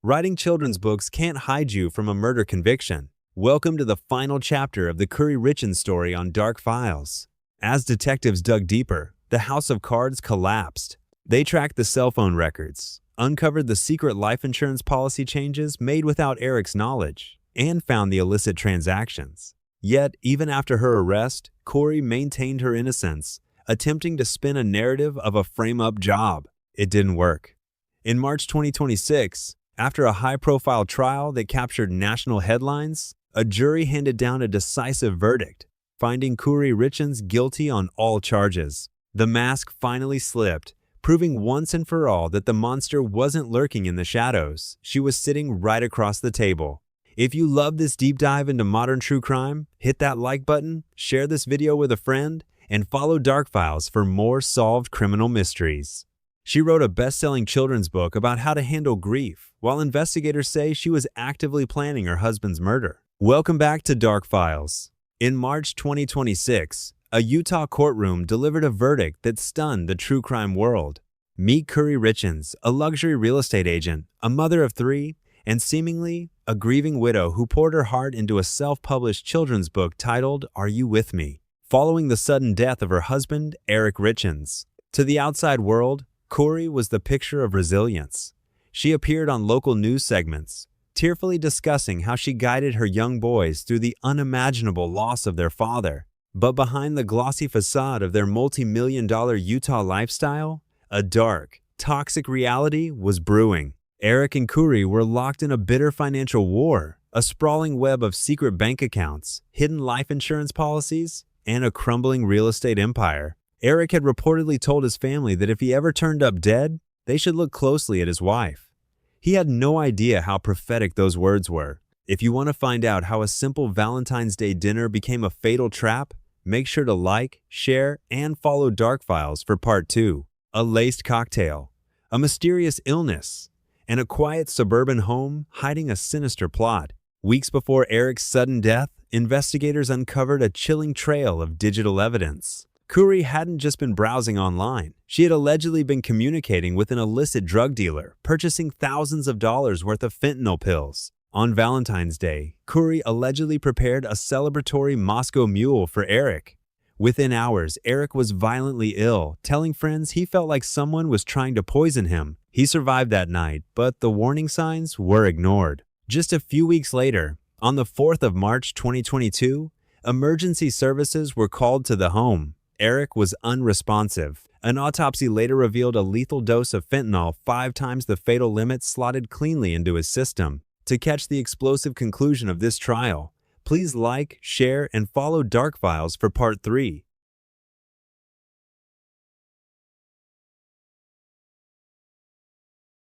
Writing children's books can't hide you from a murder conviction. Welcome to the final chapter of the Kouri Richins story on Dark Files. As detectives dug deeper, the house of cards collapsed. They tracked the cell phone records, uncovered the secret life insurance policy changes made without Eric's knowledge, and found the illicit transactions. Yet, even after her arrest, Kouri maintained her innocence, attempting to spin a narrative of a frame-up job. It didn't work. In March 2026, after a high-profile trial that captured national headlines, a jury handed down a decisive verdict, finding Kouri Richins guilty on all charges. The mask finally slipped, proving once and for all that the monster wasn't lurking in the shadows. She was sitting right across the table. If you love this deep dive into modern true crime, hit that like button, share this video with a friend, and follow Dark Files for more solved criminal mysteries. She wrote a best-selling children's book about how to handle grief, while investigators say she was actively planning her husband's murder. Welcome back to Dark Files. In March 2026, a Utah courtroom delivered a verdict that stunned the true crime world. Meet Kouri Richins, a luxury real estate agent, a mother of three, and seemingly a grieving widow who poured her heart into a self-published children's book titled Are You With Me? Following the sudden death of her husband, Eric Richins. To the outside world, Kouri was the picture of resilience. She appeared on local news segments, tearfully discussing how she guided her young boys through the unimaginable loss of their father. But behind the glossy facade of their multi-million-dollar Utah lifestyle, a dark, toxic reality was brewing. Eric and Kouri were locked in a bitter financial war, a sprawling web of secret bank accounts, hidden life insurance policies, and a crumbling real estate empire. Eric had reportedly told his family that if he ever turned up dead, they should look closely at his wife. He had no idea how prophetic those words were. If you want to find out how a simple Valentine's Day dinner became a fatal trap, make sure to like, share, and follow Dark Files for Part 2. A laced cocktail, a mysterious illness, and a quiet suburban home hiding a sinister plot. Weeks before Eric's sudden death, investigators uncovered a chilling trail of digital evidence. Kouri hadn't just been browsing online. She had allegedly been communicating with an illicit drug dealer, purchasing thousands of dollars worth of fentanyl pills. On Valentine's Day, Kouri allegedly prepared a celebratory Moscow Mule for Eric. Within hours, Eric was violently ill, telling friends he felt like someone was trying to poison him. He survived that night, but the warning signs were ignored. Just a few weeks later, on the 4th of March 2022, emergency services were called to the home. Eric was unresponsive. An autopsy later revealed a lethal dose of fentanyl 5 times the fatal limit slotted cleanly into his system. To catch the explosive conclusion of this trial, please like, share, and follow Dark Files for Part 3.